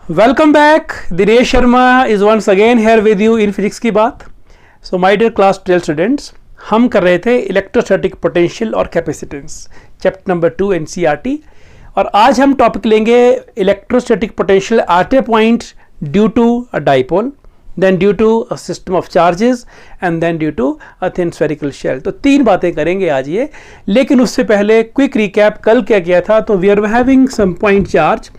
Welcome back. Dinesh Sharma is once again here with you in physics की बात. So my dear class 12 students, हम कर रहे थे इलेक्ट्रोस्टैटिक पोटेंशियल और कैपेसिटेंस, चैप्टर नंबर 2 एनसीईआरटी. और आज हम टॉपिक लेंगे electrostatic potential at a point due to a dipole, then due to a system of charges and then due to a thin spherical shell. तो तीन बातें करेंगे आज ये. लेकिन उससे पहले क्विक रिकैप, कल क्या किया था. तो we are having some point charge,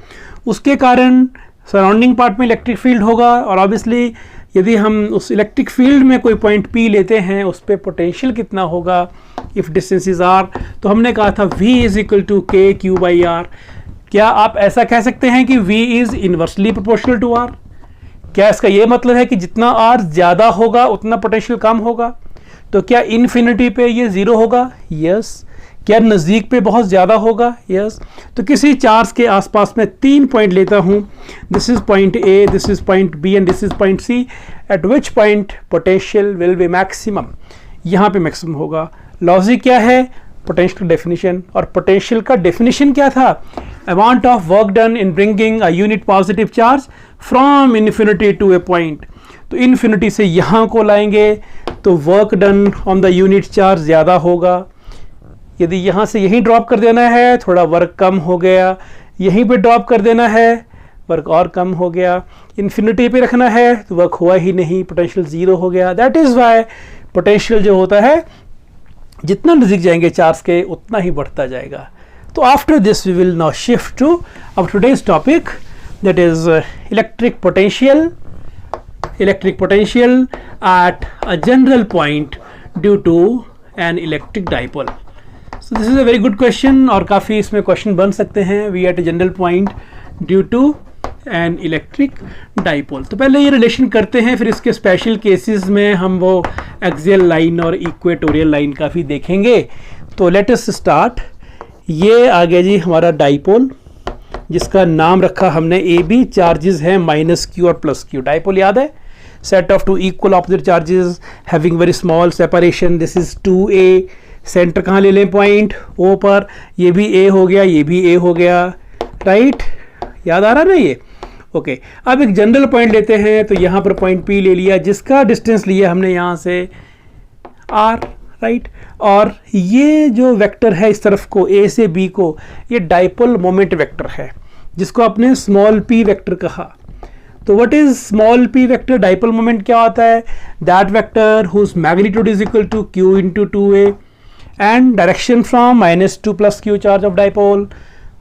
उसके कारण सराउंडिंग पार्ट में इलेक्ट्रिक फील्ड होगा. और ऑब्वियसली यदि हम उस इलेक्ट्रिक फील्ड में कोई पॉइंट P लेते हैं, उस पर पोटेंशियल कितना होगा इफ़ डिस्टेंसेस आर. तो हमने कहा था V is equal to K Q by R. क्या आप ऐसा कह सकते हैं कि V is inversely proportional to R? क्या इसका ये मतलब है कि जितना R ज़्यादा होगा उतना पोटेंशियल कम होगा? तो क्या इन्फिनिटी पे ये ज़ीरो होगा? यस. क्या नज़दीक पे बहुत ज़्यादा होगा? यस. तो किसी चार्ज के आसपास में तीन पॉइंट लेता हूँ. This is point A, this is point B and this is point C. At which point potential will be maximum. यहाँ पे मैक्सिमम होगा. लॉजिक क्या है? Potential definition. और पोटेंशियल का डेफिनेशन क्या था? Amount of work done in bringing a unit positive charge from infinity to a point. तो इन्फिनिटी से यहाँ को लाएंगे तो work done on the unit charge ज़्यादा होगा. यदि यहाँ से यहीं ड्रॉप कर देना है, थोड़ा वर्क कम हो गया. यहीं पे ड्रॉप कर देना है, वर्क और कम हो गया. इन्फिनिटी पे रखना है तो वर्क हुआ ही नहीं, पोटेंशियल ज़ीरो हो गया. दैट इज़ वाई पोटेंशियल जो होता है जितना नज़दीक जाएंगे चार्ज के उतना ही बढ़ता जाएगा. तो after this we will now shift to our today's topic, that is electric potential at a general point due to an electric dipole. So this is a very good question और काफ़ी इसमें question बन सकते हैं. We at a general point due to an electric dipole. तो पहले ये relation करते हैं, फिर इसके स्पेशल केसेस में हम वो एक्सियल लाइन और इक्वेटोरियल लाइन काफ़ी देखेंगे. तो लेट अस स्टार्ट. ये आ गया जी हमारा डाइपोल, जिसका नाम रखा हमने ए बी. चार्जेस हैं माइनस क्यू और प्लस क्यू. डाइपोल याद है, set of two equal opposite charges having very small separation. This is 2A. Center कहाँ ले लें? पॉइंट O पर. ये भी A हो गया, ये भी A हो गया. राइट, याद आ रहा ना ये? ओके. अब एक जनरल पॉइंट लेते हैं. तो यहाँ पर पॉइंट P ले लिया, जिसका डिस्टेंस लिया हमने यहाँ से R. राइट. और ये जो वेक्टर है इस तरफ को, A से B को, ये डाइपोल मोमेंट वेक्टर है, जिसको आपने स्मॉल p वेक्टर कहा. तो what is small p vector? Dipole moment क्या होता है? That vector whose magnitude is equal to q into 2A and direction from minus to plus q charge of dipole.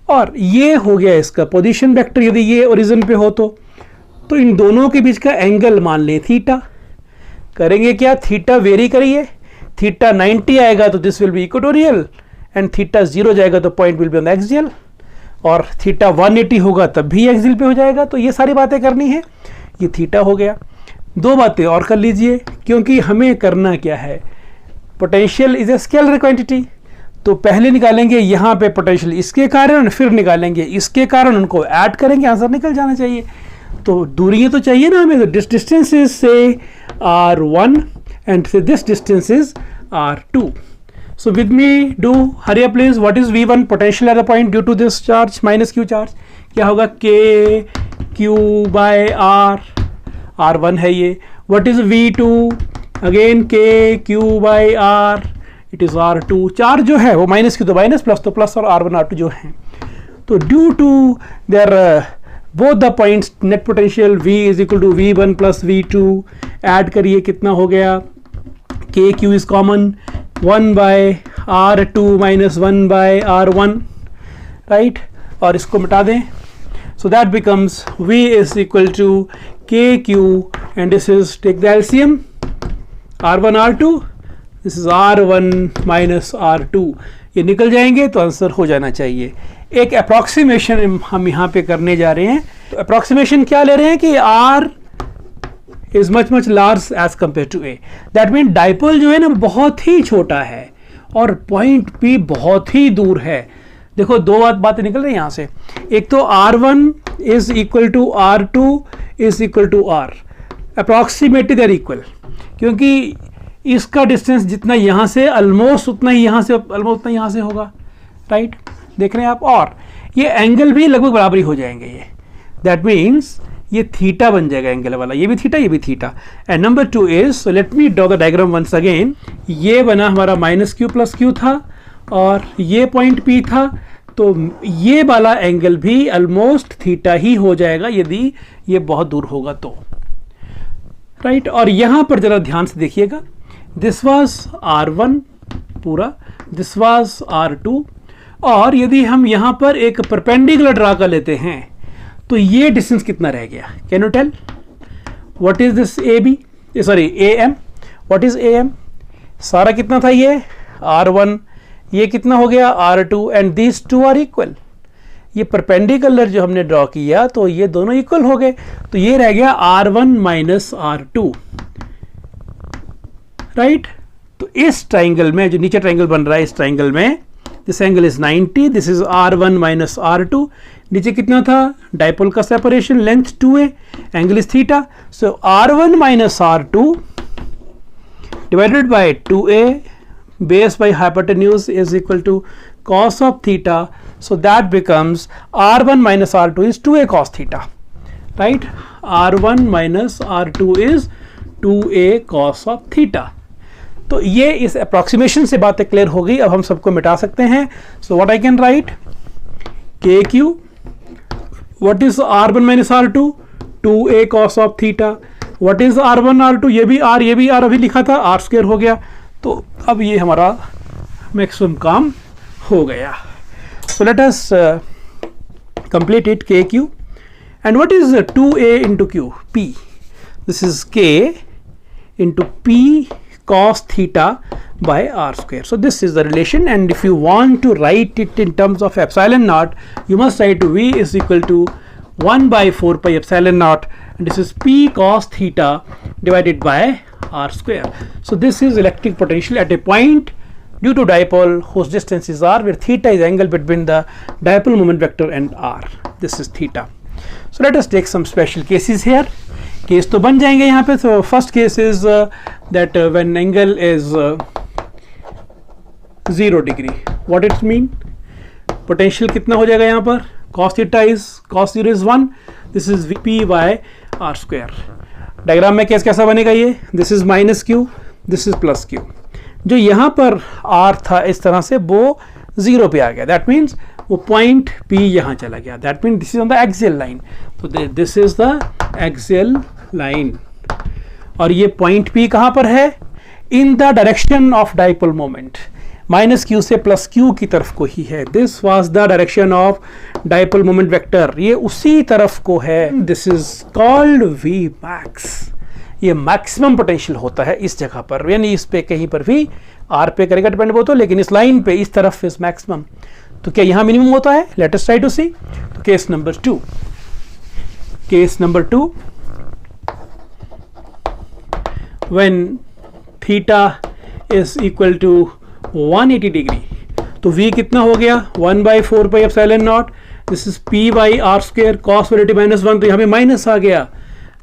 और ये हो गया इसका पोजीशन वेक्टर. यदि ये ओरिजिन पे हो तो इन दोनों के बीच का एंगल मान लें थीटा. करेंगे क्या? थीटा वेरी करिए. थीटा 90 आएगा तो this will be equatorial, and theta 0 जाएगा तो point will be on axial. और थीटा 180 होगा तब भी एक्सियल पे हो जाएगा. तो ये सारी बातें करनी है. ये थीटा हो गया. दो बातें और कर लीजिए, क्योंकि हमें करना क्या है? Potential is a scalar quantity. तो पहले निकालेंगे यहाँ पे पोटेंशियल इसके कारण, फिर निकालेंगे इसके कारण, उनको ऐड करेंगे, आंसर निकल जाना चाहिए. तो दूरियाँ तो चाहिए ना हमें. तो डिस्टेंस इज से R1 and say this distance is R2. So with me, do hurry up please. What is V1 potential at the point due to this charge minus Q charge? क्या होगा? K Q by R. R1 है ये. What is V2? Again K Q by R. It is R2. Charge जो है वो minus Q तो minus, plus तो plus, और R1 R2 जो हैं. तो due to their both the points net potential V is equal to V1 plus V2. Add करिए, कितना हो गया? KQ is common, 1 by R2 minus 1 by R1. right. और इसको मिटा दें. So that becomes V is equal to KQ, and this is, take the LCM, R1 R2. this is R1 minus R2. ये निकल जाएंगे तो आंसर हो जाना चाहिए. एक अप्रॉक्सीमेशन हम यहाँ पे करने जा रहे हैं. तो अप्रॉक्सीमेशन क्या ले रहे हैं कि R is much large as compared to A. That means dipole जो है ना बहुत ही छोटा है और पॉइंट P बहुत ही दूर है. देखो दो बातें निकल रही हैं यहाँ से. एक तो R1 is equal to R2 is equal to R. Approximately they're equal, क्योंकि इसका डिस्टेंस जितना यहाँ से ऑलमोस्ट उतना ही यहाँ से, ऑलमोस्ट उतना यहाँ से होगा. राइट, देख रहे हैं आप. और ये एंगल भी लगभग बराबरी हो जाएंगे ये. दैट मीन्स ये थीटा बन जाएगा एंगल वाला, ये भी थीटा, ये भी theta. And number 2 is, so let me draw the diagram once again. ये बना हमारा -q + q था और ये पॉइंट P था, तो ये वाला एंगल भी ऑलमोस्ट थीटा ही हो जाएगा यदि ये बहुत दूर होगा तो, राइट. और यहां पर जरा ध्यान से देखिएगा, दिस वाज R1 पूरा, दिस वाज R2, और यदि हम यहां पर एक परपेंडिकुलर ड्रा कर लेते हैं तो ये डिस्टेंस कितना रह गया? Can you tell what is this AB, sorry AM, what is AM? सारा कितना था ये R1, ये कितना हो गया R2, and these two are equal. ये परपेंडिकुलर जो हमने ड्रॉ किया तो ये दोनों इक्वल हो गए, तो ये रह गया R1 - R2, राइट. तो इस ट्राइंगल में जो नीचे ट्राइंगल बन रहा है, इस ट्राइंगल में this angle is 90, this is R1 - R2. नीचे कितना था? डाइपोल का separation length 2a, angle is theta. So R1 - R2 divided by 2a base by hypotenuse is equal to cos of theta, so that becomes R1 - R2 is 2a cos theta, right. R1 - R2 is 2a cos of theta. तो ये इस approximation से बातें clear हो गई. अब हम सबको मिटा सकते हैं. So what I can write, KQ, what is R1 - R2, 2a cos of theta. What is R1 R2, ये भी R अभी लिखा था, R² हो गया. तो अब ये हमारा मैक्सिमम काम हो गया. So let us complete it. KQ, and what is 2a into Q, P. This is K into P cos theta by R². So this is the relation, and if you want to write it in terms of epsilon naught, you must write V is equal to 1/4 pi epsilon naught, and this is P cos theta divided by R². So this is electric potential at a point due to dipole whose distance is R, where theta is angle between the dipole moment vector and R. This is theta. So let us take some special cases here. Case तो बन जाएंगे यहाँ पे. तो first case is that when angle is 0 degree, what it's mean, potential कितना हो जाएगा यहाँ पर? cos theta is, cos 0 is 1, this is P/R². Diagram में केस कैसा बनेगा ये? This is -q, this is +q. जो यहाँ पर R था इस तरह से वो 0 पे आ गया, दैट मीन्स वो पॉइंट P यहाँ चला गया, that mean this is on the axial line. तो this is the axial line, और ये पॉइंट P कहाँ पर है? In the direction of dipole moment, -q से +q की तरफ को ही है. This was the direction of dipole moment vector, ये उसी तरफ को है. This is called V max. ये मैक्सिमम पोटेंशियल होता है इस जगह पर, यानी इस पे कहीं पर भी R पे करेगा डिपेंड हो तो, लेकिन इस लाइन पे इस तरफ इज मैक्सिमम. तो क्या यहाँ मिनिमम होता है? लेट अस ट्राई टू सी. तो case number 2, case number 2, when theta is equal to 180 degree, तो V कितना हो गया? 1/4 pi epsilon naught. This is P/R², cos value -1, तो यहाँ पे माइनस आ गया.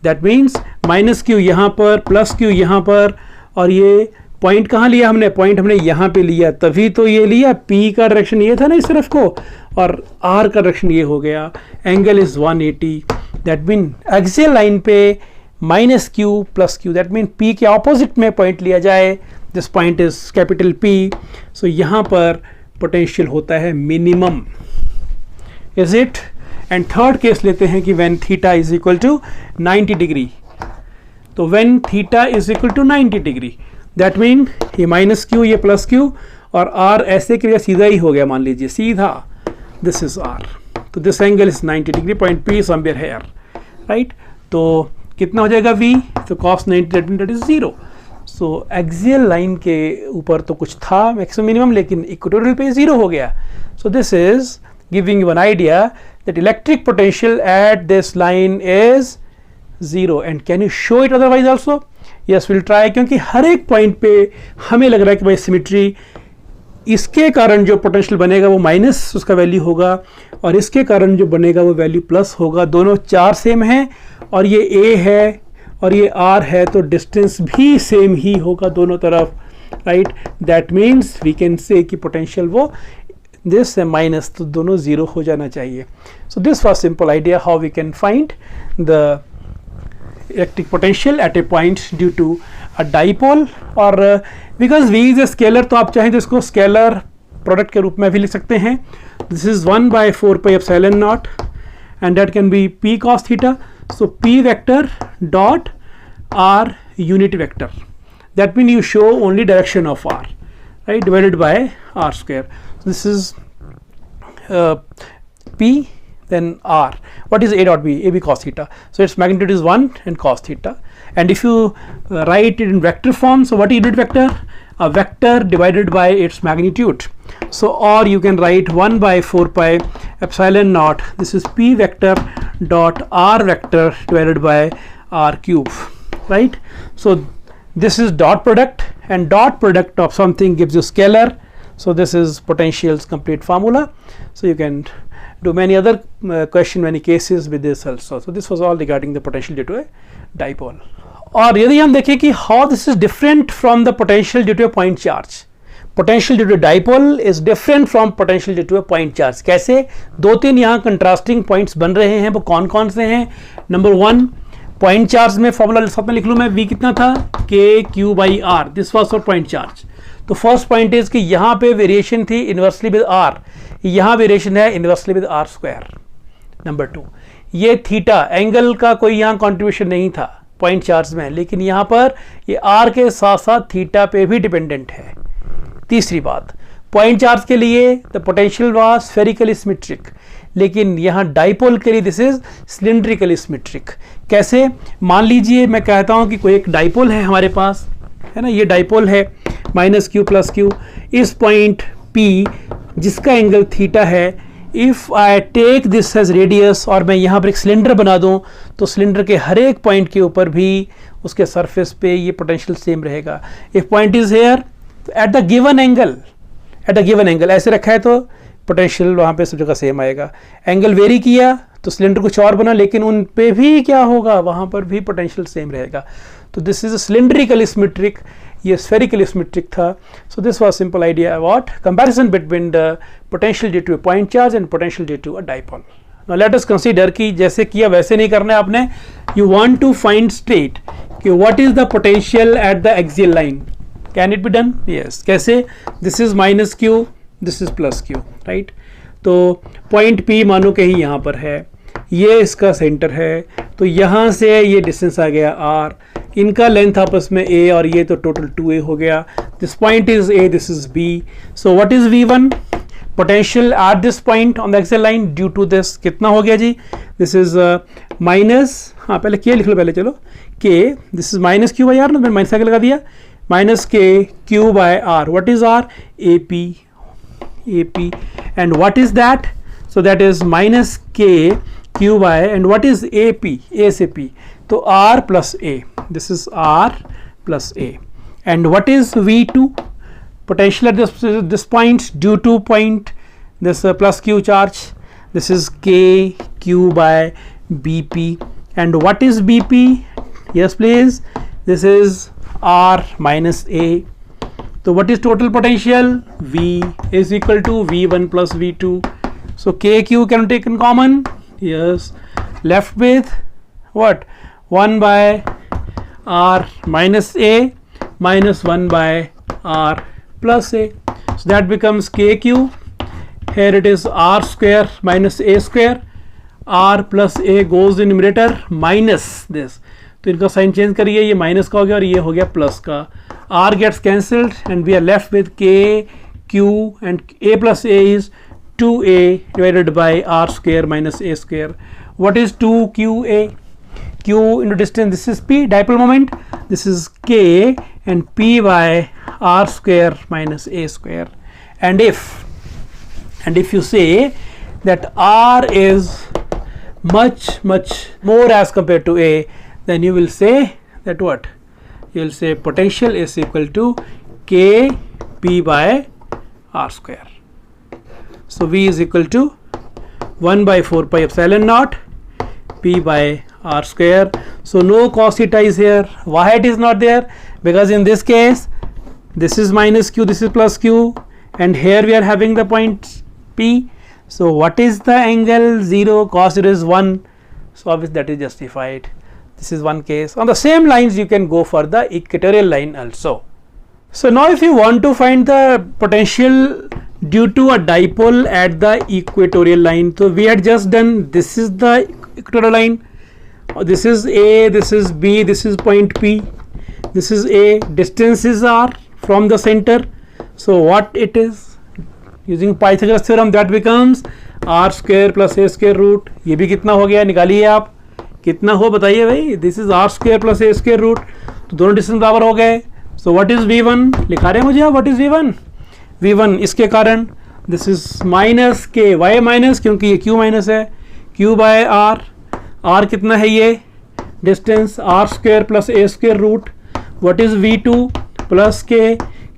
दैट मीन्स -q यहाँ पर, +q यहाँ पर, और ये पॉइंट कहाँ लिया हमने? पॉइंट हमने यहाँ पे लिया, तभी तो ये लिया. P का डायरेक्शन ये था ना इस तरफ को, और R का डायरेक्शन ये हो गया. Angle is 180, that mean axial line पे -q +q, that mean P के ऑपोजिट में पॉइंट लिया जाए. This point is capital P. So यहाँ पर पोटेंशियल होता है minimum, is it. And third case लेते हैं कि when theta is equal to 90 degree. तो when theta is equal to 90 degree, that mean ये -q, ये +q, और R ऐसे के लिए सीधा ही हो गया, मान लीजिए सीधा. This is R. तो this angle is 90 degree, point P somewhere here, right. तो कितना हो जाएगा V? तो cos 90 that is 0. So axial line के ऊपर तो कुछ था मैक्सिमम मिनिमम, लेकिन इक्वेटोरियल पे 0 हो गया. सो this is giving you an idea that electric potential at this line is 0. And can you show it otherwise also? Yes, will try, क्योंकि हर एक पॉइंट पे हमें लग रहा है कि भाई सिमेट्री, इसके कारण जो पोटेंशियल बनेगा वो माइनस उसका वैल्यू होगा, और इसके कारण जो बनेगा वो वैल्यू प्लस होगा. दोनों 4 सेम हैं, और ये A है और ये R है, तो डिस्टेंस भी सेम ही होगा दोनों तरफ, right. That means we can say कि पोटेंशियल वो दिस माइनस, तो दोनों ज़ीरो हो जाना चाहिए. So this was simple idea how we can find the electric potential at a point due to a dipole. और because V is a scalar, तो आप चाहें तो इसको स्केलर प्रोडक्ट के रूप में भी लिख सकते हैं. This is 1/4 pi epsilon naught and that can be P cos theta. So P vector dot R unit vector, that means you show only direction of R, right, divided by R square. So this is P, then R. What is A dot B? AB cos theta. So its magnitude is 1 and cos theta. And if you write it in vector form, so what is unit vector? A vector divided by its magnitude. So or you can write 1/4 pi epsilon naught. This is P vector dot R vector divided by R cube, right? So this is dot product, and dot product of something gives you scalar. So this is potential's complete formula. So you can do many other question, many cases with this also. So this was all regarding the potential due to a dipole. और यदि हम देखें कि how this is different from the potential due to a point charge. Potential due to dipole is different from potential due to a point charge. कैसे? 2-3 यहाँ contrasting points बन रहे हैं. वो कौन कौन से हैं? नंबर 1, पॉइंट चार्ज में फॉर्मूला साथ में लिख लूँ मैं. V कितना था? KQ/R. This was for point charge. तो फर्स्ट पॉइंट इज कि यहाँ पे वेरिएशन थी इनवर्सली विद R, यहाँ वेरिएशन है inversely with R square. Number 2, ये थीटा एंगल का कोई यहाँ कॉन्ट्रीब्यूशन नहीं था पॉइंट चार्ज में, लेकिन यहाँ पर ये R के साथ साथ थीटा पे भी डिपेंडेंट है. तीसरी बात, पॉइंट चार्ज के लिए the potential was spherically symmetric, लेकिन यहाँ डाइपोल के लिए दिस इज सिलिंड्रिकली सिमेट्रिक. कैसे? मान लीजिए मैं कहता हूँ कि कोई एक डाइपोल है हमारे पास, है ना, ये डाइपोल है -q + q. इस पॉइंट P जिसका एंगल थीटा है, if I take this as radius और मैं यहाँ पर एक सिलेंडर बना दूँ, तो सिलेंडर के हर एक पॉइंट के ऊपर भी उसके सरफेस पे ये पोटेंशियल सेम रहेगा. If point is here at the given angle ऐसे रखा है तो पोटेंशियल वहाँ पे सब जगह सेम आएगा. एंगल वेरी किया तो सिलेंडर कुछ और बना, लेकिन उन पे भी क्या होगा, वहाँ पर भी पोटेंशियल सेम रहेगा. तो दिस इज सिलिंड्रिकली सिमेट्रिक, ये स्फेरिकली सिमेट्रिक था. So this was simple idea what comparison between the potential due to a point charge and potential due to a dipole. Now let us consider कि जैसे किया वैसे नहीं करना है आपने. You want to find straight कि what is the potential at the axial line. Can it be done? Yes. कैसे? This is -q, this is +q, right. तो पॉइंट P मानो कहीं यहाँ पर है, ये इसका सेंटर है, तो यहाँ से ये डिस्टेंस आ गया R, इनका लेंथ आपस में A और ये तो टोटल 2A हो गया. This point is A, this is B. So what is V1? Potential at this point on the axial line due to this कितना हो गया जी? दिस इज माइनस, हाँ पहले K लिख लो पहले, चलो K, दिस इज -q/R ना, मैंने माइनस आगे लगा दिया, -KQ/R. What is R? AP. And what is that? So that is -KQ/, and what is AP? A से P. तो R plus A. This is R plus A. And what is V2? Potential at this point due to point this +q charge. This is KQ/BP. And what is BP? Yes, please. This is R minus A. So what is total potential? V is equal to V1 plus V2. So KQ can take in common. Yes. Left with what? 1/R minus A minus 1/R plus A. So that becomes KQ. Here it is R square minus A square. R plus A goes in numerator minus this. तो इनका sign change करिए, ये minus का हो गया और ये हो गया प्लस का. R gets cancelled and we are left with K, Q, and A plus A is 2A divided by R square minus A square. What is 2QA? Q into distance, this is P, dipole moment. This is K and P by R square minus A square. And if you say that R is much more as compared to A, then you will say that what? You will say potential is equal to KP by R square. So V is equal to 1/4 pi epsilon naught P by R square. So no cos theta is here. Why it is not there? Because in this case this is -q, this is +q, and here we are having the point P. So what is the angle? 0. Cos 0 is 1. So obviously that is justified. This is one case. On the same lines you can go for the equatorial line also. So now if you want to find the potential due to a dipole at the equatorial line, so we had just done, this is the equatorial line, this is A, this is B, this is point P, this is A, distances are from the center. So what it is, using Pythagoras theorem, that becomes r square plus a square root. ये भी कितना हो गया, निकालिए आप, कितना हो बताइए भाई, this is r square plus a square root, तो दोनों डिस्टेंस बराबर हो गए. सो व्हाट इज v1, लिखा रहे हैं मुझे आप, व्हाट इज v1, इसके कारण this is minus K y minus, क्योंकि ये q माइनस है, q बाय r कितना है ये distance, r square plus a square root. What is v2 plus K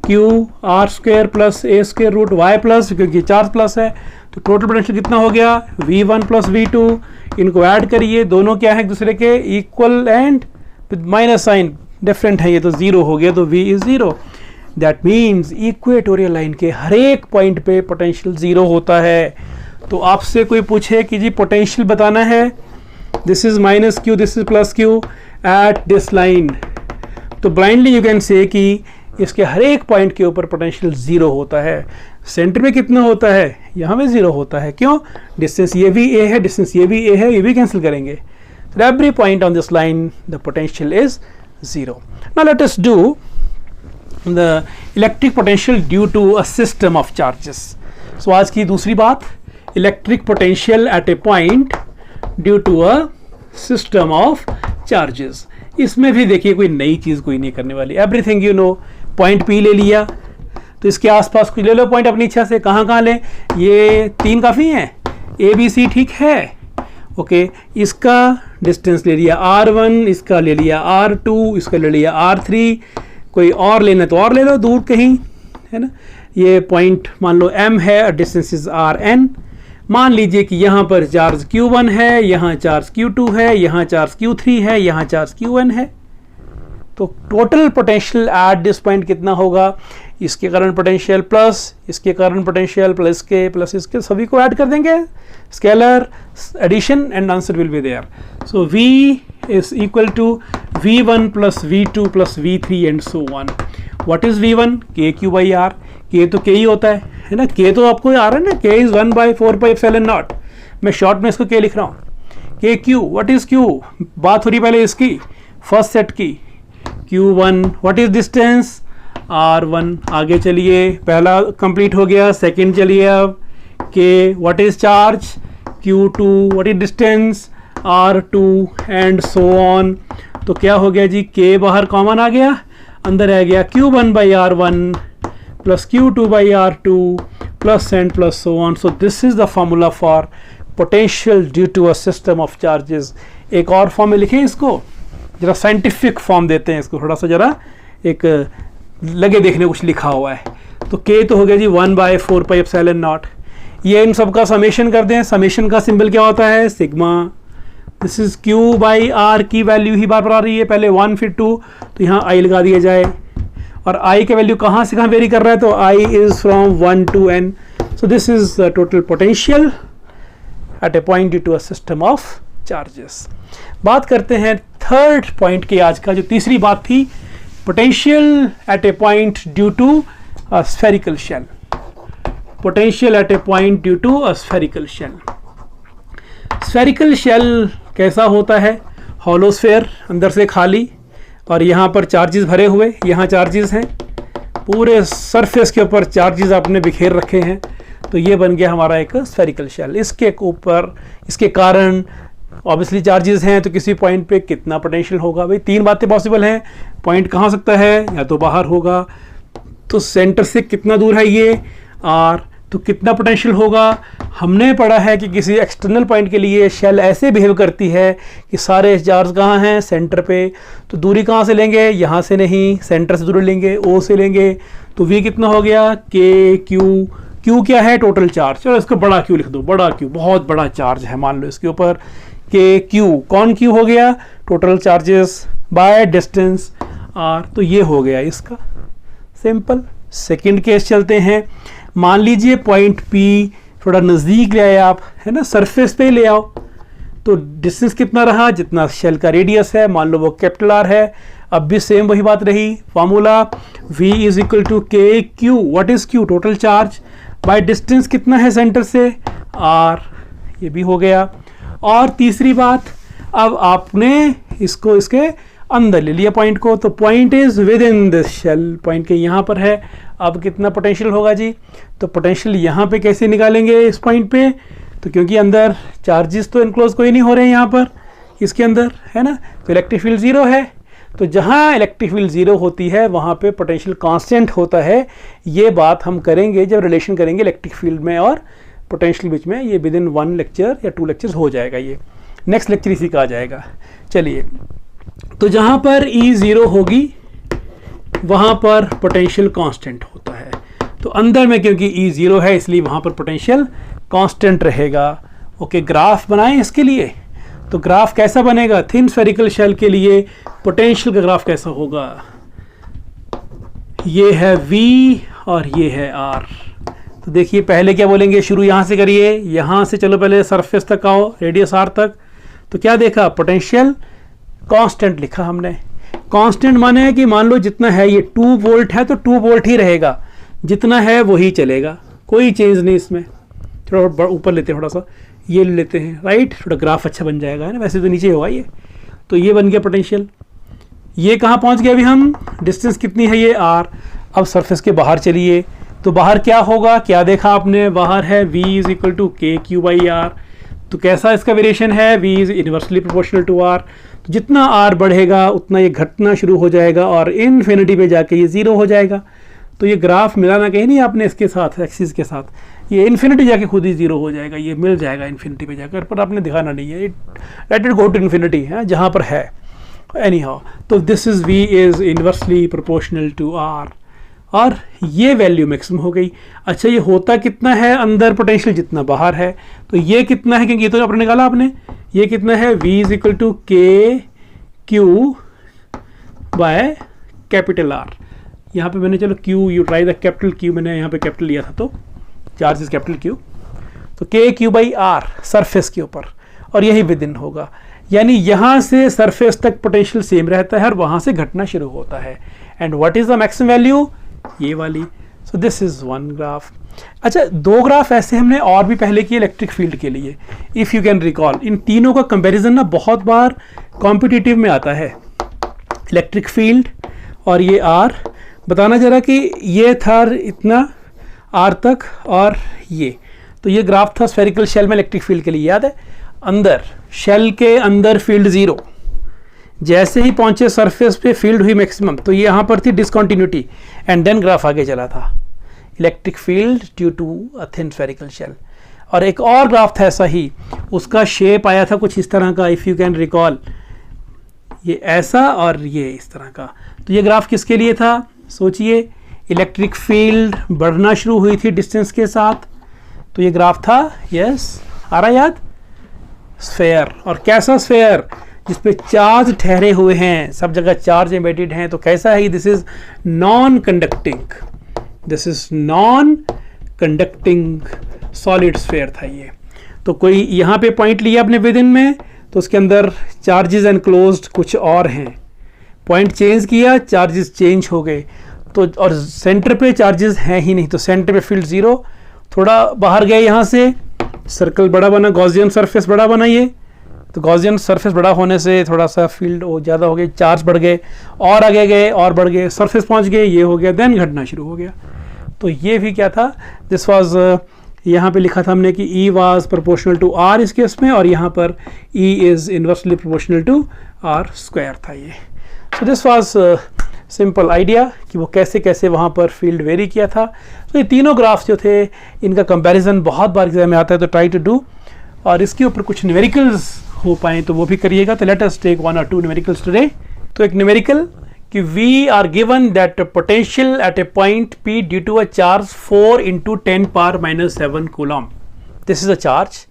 q r square plus a square root y plus, क्योंकि charge plus है, तो total potential कितना हो गया, v1 प्लस v2. इनको ऐड करिए, दोनों क्या है एक दूसरे के equal and with minus sign different है, ये तो 0 हो गया, तो v इज 0. दैट मीन्स इक्वेटोरियल लाइन के हर एक पॉइंट पे पोटेंशियल 0 होता है. तो आपसे कोई पूछे कि जी पोटेंशियल बताना है, this is minus Q, this is plus Q at this line, तो ब्लाइंडली यू कैन से कि इसके हर एक पॉइंट के ऊपर पोटेंशियल 0 होता है. सेंटर में कितना होता है, यहाँ पे 0 होता है. क्यों, डिस्टेंस ये भी a है, डिस्टेंस ये भी a है, ये भी कैंसिल करेंगे. Every point on this line the potential is 0. Now let us do the electric potential due to a system of charges. So आज की दूसरी बात, electric potential at a point due to a system of charges. इसमें भी देखिए कोई नई चीज़ कोई नहीं करने वाली, everything you know. Point P ले लिया, तो इसके आसपास कुछ ले लो पॉइंट अपनी इच्छा से. कहाँ लें, ये 3 काफ़ी हैं, A B C ठीक है, ओके. इसका डिस्टेंस ले लिया r1, इसका ले लिया r2, इसका ले लिया r3, कोई और लेना तो और ले लो दूर कहीं, है ना. ये पॉइंट मान लो m है और डिस्टेंस इज rn. मान लीजिए कि यहाँ पर चार्ज q1 है, यहाँ चार्ज q2 है, यहाँ चार्ज q3 है, यहाँ चार्ज qn है. तो total potential at this point कितना होगा, इसके कारण पोटेंशियल प्लस इसके कारण पोटेंशियल प्लस इसके सभी को ऐड कर देंगे, scalar addition, and answer will be there. So v is equal to v1 plus v2 plus v3 and so on. What is v1, k q by r. k तो k ही होता है ना, k तो आपको आ रहा है ना, k is 1 by 4 pi epsilon not. मैं शॉर्ट में इसको k लिख रहा हूँ, k q. What is q, बात हो रही पहले इसकी फर्स्ट सेट की, q1. What is distance, r1. आगे चलिए, पहला कंप्लीट हो गया, सेकंड चलिए अब, k. What is charge, q2. What is distance, r2 and so on. तो क्या हो गया जी, k बाहर कॉमन आ गया, अंदर आ गया q1 by r1 plus q2 by r2 plus and plus so on. So this is the formula for potential due to a system of charges. एक और फॉर्म में लिखें इसको, जरा साइंटिफिक फॉर्म देते हैं इसको, थोड़ा सा जरा एक लगे देखने कुछ लिखा हुआ है. तो k तो हो गया जी 1 बाय 4 पाई एप्सिलॉन नॉट. ये इन सब का समेशन कर दें, समेशन का सिंबल क्या होता है, sigma. This is q by r की वैल्यू ही बार बार आ रही है, पहले 1 फिर 2, तो यहाँ i लगा दिया जाए. और i का वैल्यू कहाँ से कहाँ वेरी कर रहा है, तो i is from 1 to n. So this is total potential at a point due to a system of charges. बात करते हैं थर्ड पॉइंट की, आज का जो तीसरी बात थी, potential at a point due to a spherical shell. Potential at a point due to a spherical shell. Spherical shell कैसा होता है, हॉलो स्फेयर, अंदर से खाली, और यहाँ पर चार्जेस भरे हुए, यहाँ चार्जेस हैं, पूरे सरफेस के ऊपर चार्जेस आपने बिखेर रखे हैं. तो ये बन गया हमारा एक स्फेरिकल शेल. इसके ऊपर, इसके कारण ऑब्वियसली चार्जेस हैं, तो किसी पॉइंट पे कितना पोटेंशियल होगा. भाई 3 बातें पॉसिबल हैं, पॉइंट कहाँ सकता है, या तो बाहर होगा, तो सेंटर से कितना दूर है ये r, तो कितना पोटेंशियल होगा. हमने पढ़ा है कि किसी एक्सटर्नल पॉइंट के लिए शेल ऐसे बिहेव करती है कि सारे चार्ज कहाँ हैं, सेंटर पे. तो दूरी कहाँ से लेंगे, यहाँ से नहीं, सेंटर से दूरी लेंगे, O से लेंगे. तो V कितना हो गया, K Q. Q क्या है, टोटल चार्ज. चलो इसको बड़ा Q लिख दो, बड़ा Q, बहुत बड़ा चार्ज है मान लो इसके ऊपर. K Q, कौन Q हो गया, total charges by distance R. तो ये हो गया इसका सिंपल. सेकंड केस चलते हैं. मान लीजिए पॉइंट P थोड़ा नज़दीक ले आए आप, है ना, सरफेस पे ले आओ, तो डिस्टेंस कितना रहा, जितना शेल का रेडियस है, मान लो वो कैपिटल आर है। अब भी सेम वही बात रही, formula v is equal to K q, what is q, total charge, by distance कितना है सेंटर से, r, ये भी हो गया। और तीसरी बात, अब आपने इसको इसके अंदर ले लिया पॉइंट को, तो point is within this shell, point के यहाँ पर है। अब कितना पोटेंशियल होगा जी, तो पोटेंशियल यहाँ पे कैसे निकालेंगे इस पॉइंट पे, तो क्योंकि अंदर चार्जेस तो इनक्लोज कोई नहीं हो रहे हैं यहाँ पर इसके अंदर, है ना, तो इलेक्ट्रिक फील्ड जीरो है। तो जहाँ इलेक्ट्रिक फील्ड जीरो होती है वहाँ पे पोटेंशियल कांस्टेंट होता है। ये बात हम करेंगे जब रिलेशन करेंगे इलेक्ट्रिक फील्ड में और पोटेंशियल बीच में, ये विद इन 1 लेक्चर या 2 लेक्चर्स हो जाएगा, ये नेक्स्ट लेक्चर इसी का आ जाएगा। चलिए, तो जहाँ पर E ज़ीरो होगी वहाँ पर पोटेंशियल कांस्टेंट होता है, तो अंदर में क्योंकि E ज़ीरो है इसलिए वहाँ पर पोटेंशियल कांस्टेंट रहेगा। ओके, ग्राफ बनाएं इसके लिए, तो ग्राफ कैसा बनेगा, थिन स्फेरिकल शेल के लिए पोटेंशियल का ग्राफ कैसा होगा, ये है V और ये है R। तो देखिए पहले क्या बोलेंगे, शुरू यहाँ से करिए, यहाँ से चलो पहले सरफेस तक आओ, रेडियस R तक, तो क्या देखा, पोटेंशियल कांस्टेंट लिखा हमने। कांस्टेंट माने कि मान लो जितना है ये 2 वोल्ट है तो 2 वोल्ट ही रहेगा, जितना है वही चलेगा, कोई चेंज नहीं इसमें। थोड़ा ऊपर लेते हैं, थोड़ा सा ये लेते हैं, राइट, थोड़ा ग्राफ अच्छा बन जाएगा, है ना, वैसे तो नीचे होगा ये। तो ये बन गया पोटेंशियल, ये कहाँ पहुँच गया अभी हम, डिस्टेंस कितनी है ये R। अब सरफेस के बाहर चलिए, तो बाहर क्या होगा, क्या देखा आपने, बाहर है v is equal to K Q by R. तो कैसा इसका वेरिएशन है, v is inversely proportional to r। तो जितना r बढ़ेगा उतना ये घटना शुरू हो जाएगा और इन्फिनिटी पे जाके ये ज़ीरो हो जाएगा। तो ये ग्राफ मिलाना कहीं नहीं आपने इसके साथ, एक्सिस के साथ, ये इन्फिनिटी जाके खुद ही ज़ीरो हो जाएगा, ये मिल जाएगा इन्फिनिटी पे जाकर, पर आपने दिखाना नहीं है, let it go to infinity, है जहाँ पर है, एनी हाउ। तो this is v is inversely proportional to r, और ये वैल्यू मैक्सिमम हो गई। अच्छा, ये होता कितना है अंदर पोटेंशियल, जितना बाहर है, तो ये कितना है, क्योंकि ये तो आपने निकाला आपने, ये कितना है, v is equal to K Q by capital R। यहाँ पे मैंने, चलो Q, you try the capital Q, मैंने यहाँ पे कैपिटल लिया था, तो चार्ज इज कैपिटल Q, तो के क्यू बाई R सरफेस के ऊपर, और यही विद इन होगा, यानी यहाँ से सरफेस तक पोटेंशियल सेम रहता है और वहाँ से घटना शुरू होता है। And what is the maximum value, ये वाली। सो दिस इज 1 ग्राफ। अच्छा, 2 ग्राफ ऐसे हमने और भी पहले किए इलेक्ट्रिक फील्ड के लिए, इफ़ यू कैन रिकॉल। इन तीनों का कंपैरिजन ना बहुत बार कॉम्पिटिटिव में आता है, इलेक्ट्रिक फील्ड और ये R। बताना जरा कि ये था इतना R तक, और ये, तो ये ग्राफ था स्फेरिकल शेल में इलेक्ट्रिक फील्ड के लिए, याद है, अंदर शेल के अंदर फील्ड ज़ीरो, जैसे ही पहुंचे सरफेस पे फील्ड हुई मैक्सिमम, तो ये यहाँ पर थी डिसकंटिन्यूटी, एंड देन ग्राफ आगे चला था, electric field due to a thin spherical shell. और एक और ग्राफ था ऐसा ही, उसका शेप आया था कुछ इस तरह का, इफ़ यू कैन रिकॉल, ये ऐसा और ये इस तरह का। तो ये ग्राफ किसके लिए था, सोचिए, इलेक्ट्रिक फील्ड बढ़ना शुरू हुई थी डिस्टेंस के साथ, तो ये ग्राफ था, यस, आ रहा याद, स्फेयर। और कैसा स्फेयर, जिसपे चार्ज ठहरे हुए हैं, सब जगह चार्ज एम्बेडेड हैं, तो कैसा है, this is non conducting, this is non conducting solid sphere था ये। तो कोई यहाँ पे पॉइंट लिया आपने विद इन में, तो उसके अंदर चार्जेस एनक्लोज्ड कुछ और हैं, पॉइंट चेंज किया, चार्जेस चेंज हो गए, तो और सेंटर पे चार्जेस हैं ही नहीं, तो सेंटर पे फील्ड ज़ीरो। थोड़ा बाहर गए यहाँ से, सर्कल बड़ा बना, गॉसियन सरफेस बड़ा बना ये, तो गॉसियन सरफेस बड़ा होने से थोड़ा सा फील्ड ज़्यादा हो गई, चार्ज बढ़ गए, और आगे गए और बढ़ गए, सरफेस पहुंच गए, ये हो गया, देन घटना शुरू हो गया। तो ये भी क्या था, दिस वाज, यहाँ पे लिखा था हमने कि E was proportional to R इस केस में, और यहाँ पर E is inversely proportional to R square था ये। So this was simple idea कि वो कैसे कैसे वहाँ पर फील्ड वेरी किया था। तो ये तीनों ग्राफ्स जो थे, इनका कंपैरिजन बहुत बार एग्जाम में आता है, तो ट्राई टू डू, और इसके ऊपर कुछ न्यूमेरिकल्स हो पाए तो वो भी करिएगा। तो let us take 1 or 2 numericals today. तो एक न्यूमेरिकल कि we are given that potential at a point P due to a charge 4 × 10⁻⁷ coulomb, this is a charge,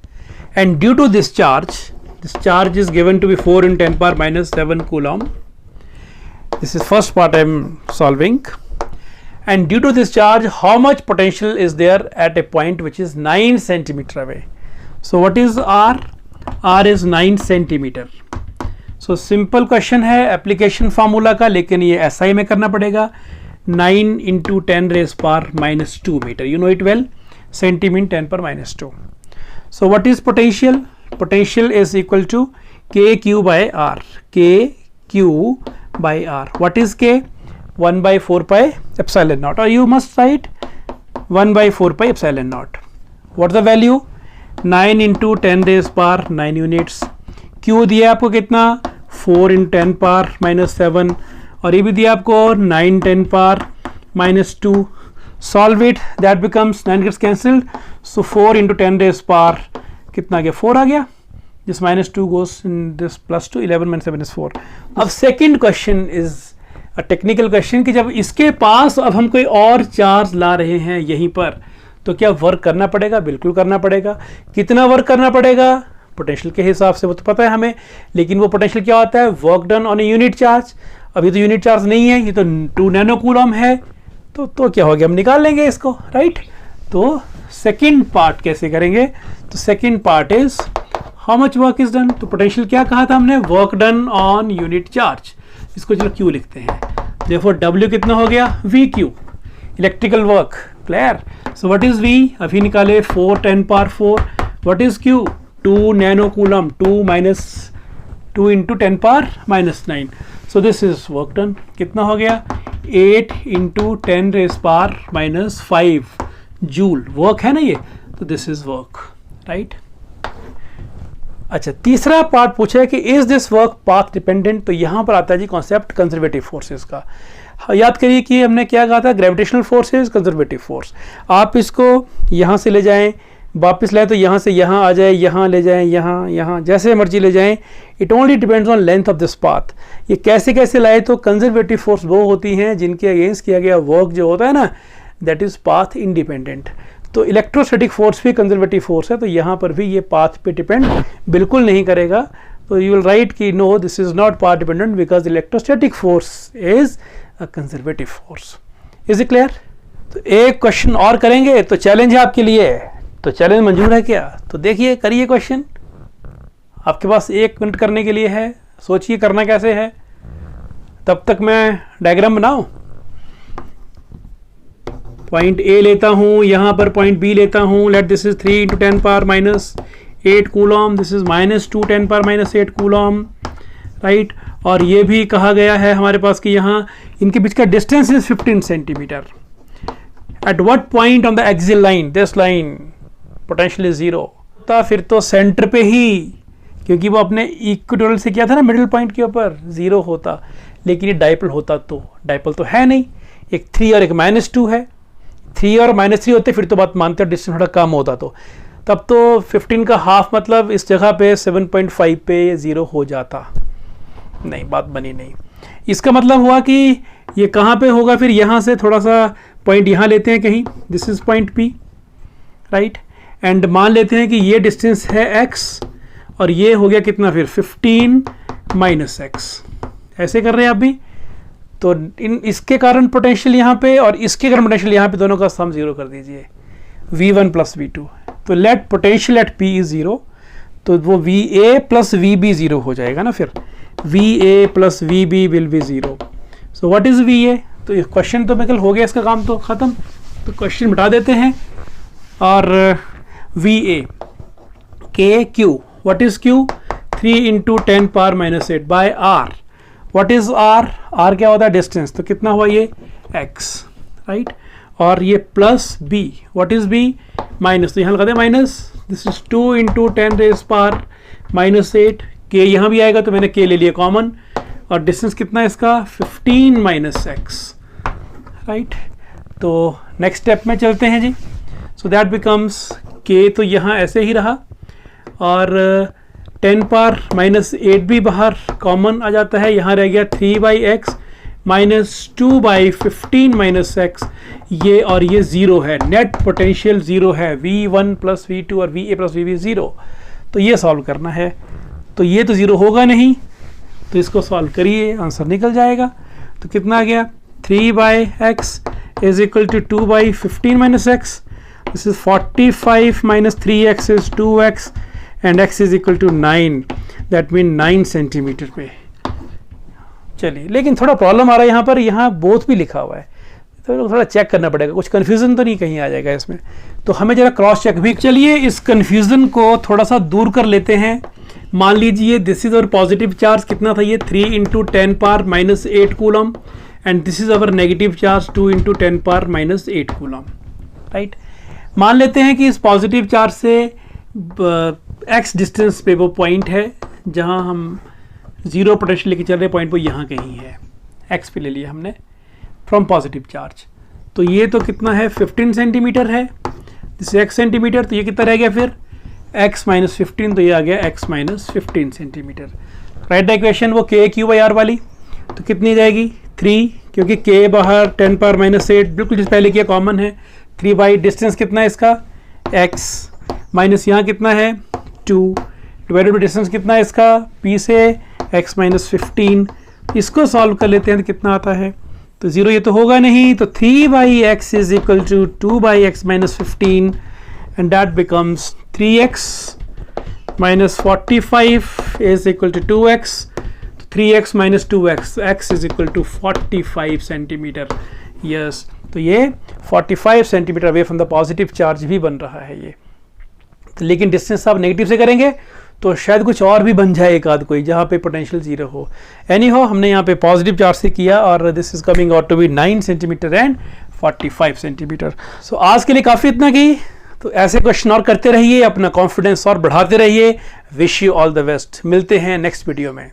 and due to this charge is given to be 4 × 10⁻⁷ coulomb. This is first part I am solving, and due to this charge how much potential is there at a point which is 9 centimeter away. So what is R? R is 9 centimeter. So simple question है application formula का, लेकिन ये SI में करना पड़ेगा. 9 into 10 raised power minus 2 meter, you know it well, centimeter 10 power minus 2. So what is potential? Potential is equal to KQ by R. KQ by R. What is K? 1 by 4 pi epsilon naught, or you must write 1 by 4 pi epsilon naught. What's the value? 9 into 10 raised power 9 units. Q दिया आपको कितना? 4 into 10 power minus 7, और ये भी दिया आपको 9 10 power minus 2. Solve it, that becomes 9 gets cancelled, so 4 into 10 raised power कितना आ गया? 4 आ गया. This minus 2 goes in this plus 2, 11 minus 7 is 4. अब second question is technical question कि जब इसके पास अब हम कोई और चार्ज ला रहे हैं यहीं पर, तो क्या वर्क करना पड़ेगा? बिल्कुल करना पड़ेगा. कितना वर्क करना पड़ेगा? पोटेंशियल के हिसाब से वो तो पता है हमें, लेकिन वो पोटेंशियल क्या होता है? Work done on a unit charge. अभी तो यूनिट चार्ज नहीं है, ये तो 2 नैनो कूलम है, तो क्या हो गया? हम निकाल लेंगे इसको, राइट. तो सेकेंड पार्ट कैसे करेंगे? तो second part is how much work is done. तो पोटेंशियल क्या कहा था हमने? Work done on unit charge. इसको चलो Q लिखते हैं. Therefore W कितना हो गया? VQ, electrical work. Clear? So what is V? अभी निकाले 4 10 power 4. What is Q? 2 nano coulomb. 2 minus 2 into 10 power minus 9. So this is work done. कितना हो गया? 8 into 10 raised power minus 5 joule. Work है ना ये, तो दिस इज वर्क, राइट. अच्छा, तीसरा पार्ट पूछा है कि is this work path dependent. तो यहां पर आता है जी कॉन्सेप्ट कंजर्वेटिव फोर्सेस का. याद करिए कि हमने क्या कहा था? Gravitational forces, conservative force. आप इसको यहां से ले जाएं, वापस लाएं तो यहां से यहां आ जाए, यहां ले जाएं, यहां जैसे मर्जी ले जाएं. It only depends on length of this path. ये कैसे कैसे लाए? तो कंजर्वेटिव फोर्स वो होती हैं जिनके अगेंस्ट किया गया वर्क जो होता है ना, दैट इज पाथ इंडिपेंडेंट. तो इलेक्ट्रोस्टैटिक फोर्स भी कंजर्वेटिव फोर्स है, तो यहाँ पर भी ये पाथ पे डिपेंड बिल्कुल नहीं करेगा. तो यू विल राइट कि no, this is not path dependent because electrostatic force is a conservative force. Is it clear? तो एक क्वेश्चन और करेंगे, तो चैलेंज है आपके लिए. तो चैलेंज मंजूर है क्या? तो देखिए, करिए क्वेश्चन. आपके पास 1 मिनट करने के लिए है. सोचिए करना कैसे है, तब तक मैं डायग्राम बनाऊं. पॉइंट ए लेता हूं, यहां पर पॉइंट बी लेता हूं. Let this is 3 into 10 power minus 8 coulomb. This is minus 2 10 power minus 8 coulomb, right. और ये भी कहा गया है हमारे पास कि यहाँ इनके बीच का distance is 15 centimetre. At what point on the axial line, this line, potential is 0. फिर तो सेंटर पे ही, क्योंकि वो अपने इक्वेटोरियल से किया था ना, मिडिल पॉइंट के ऊपर 0 होता. लेकिन ये डाइपोल होता, तो डाइपोल तो है नहीं. एक 3 और एक -2 है. 3 और -3 होते फिर तो बात मानते हैं, डिस्टेंस थोड़ा कम होता, तो तब तो 15 का हाफ मतलब इस जगह पे 7.5 पे 0 हो जाता. नहीं, बात बनी नहीं. इसका मतलब हुआ कि ये कहाँ पे होगा? फिर यहाँ से थोड़ा सा पॉइंट यहाँ लेते हैं कहीं. This is point P, right. And मान लेते हैं कि ये डिस्टेंस है x, और ये हो गया कितना? फिर 15 - x. ऐसे कर रहे हैं आप भी. तो इन इसके कारण पोटेंशियल यहाँ पे और इसके कारण पोटेंशियल यहाँ पे, दोनों का सम 0 कर दीजिए. V1 + V2. तो let potential at P is 0, तो वो VA + VB 0 हो जाएगा ना. फिर VA + VB will be 0. So what is VA? तो क्वेश्चन तो बिल्कुल हो गया, इसका काम तो खत्म. तो क्वेश्चन मिटा देते हैं. और VA KQ, what is Q? 3 into 10 power minus 8 by R. What is R? R क्या होता है? डिस्टेंस. तो कितना हुआ ये? X, right. और ये plus B, what is B? Minus. तो यहाँ लगा दे minus. This is 2 into 10 raised power minus 8. K यहाँ भी आएगा, तो मैंने K ले लिया कॉमन. और डिस्टेंस कितना है इसका? 15 - x, राइट. तो नेक्स्ट स्टेप में चलते हैं जी. सो दैट बिकम्स K, तो यहाँ ऐसे ही रहा, और 10 power -8 भी बाहर कॉमन आ जाता है. यहाँ रह गया 3/x -2/15 - x. ये और ये 0 है. नेट पोटेंशियल 0 है. V1 + V2 और VA + VB 0. तो ये सॉल्व करना है. तो ये तो 0 होगा नहीं, तो इसको सॉल्व करिए, आंसर निकल जाएगा. तो कितना आ गया? 3/x is equal to 2 by 15 minus x. This is 45 minus 3x is 2x and x is equal to 9. That means 9 centimetre पे. चलिए, लेकिन थोड़ा प्रॉब्लम आ रहा है यहाँ पर, यहाँ बोथ भी लिखा हुआ है तो थोड़ा चेक करना पड़ेगा, कुछ कन्फ्यूज़न तो नहीं कहीं आ जाएगा इसमें, तो हमें जरा क्रॉस चेक भी. चलिए इस कन्फ्यूज़न को थोड़ा सा दूर कर लेते हैं. मान लीजिए this is our positive charge, कितना था ये 3 into 10 power minus 8 coulomb, and this is our negative charge 2 into 10 power minus 8 coulomb. Right, मान लेते हैं कि इस पॉजिटिव चार्ज से एक्स डिस्टेंस पे वो पॉइंट है जहां हम जीरो पोटेंशियल लेके चल रहे पॉइंट वो यहाँ कहीं है, एक्स पे ले लिया हमने फ्रॉम पॉजिटिव चार्ज. तो ये तो कितना है 15 सेंटीमीटर है, दिस एक्स सेंटीमीटर, तो ये कितना रह गया फिर x माइनस 15, तो ये आ गया x minus 15 centimetre. Right the equation वो k क्यू बाई आर वाली, तो कितनी जाएगी 3, क्योंकि k बाहर 10 पावर माइनस 8 बिल्कुल जिस पहले किया कॉमन है, 3 बाई डिस्टेंस कितना है इसका x माइनस यहाँ कितना है 2 डिवाइडेड बाई डिस्टेंस कितना है इसका p से x माइनस 15. इसको सॉल्व कर लेते हैं तो कितना आता है, तो 0 ये तो होगा नहीं, तो 3 by x is equal to 2 by x minus 15 and that becomes 3x minus 45 is equal to 2x. 3x minus 2x, x is equal to 45 centimeter. Yes, तो ये 45 centimetre away from the positive charge भी बन रहा है ये. तो लेकिन distance आप नेगेटिव से करेंगे तो शायद कुछ और भी बन जाए एक आध कोई जहाँ पे पोटेंशियल जीरो हो. एनी हो, हमने यहाँ पे पॉजिटिव चार्ज से किया और this is coming out to be 9 centimetre and 45 centimetre. So आज के लिए काफ़ी इतना की. तो ऐसे क्वेश्चन और करते रहिए, अपना कॉन्फिडेंस और बढ़ाते रहिए. Wish you all the best. मिलते हैं नेक्स्ट वीडियो में.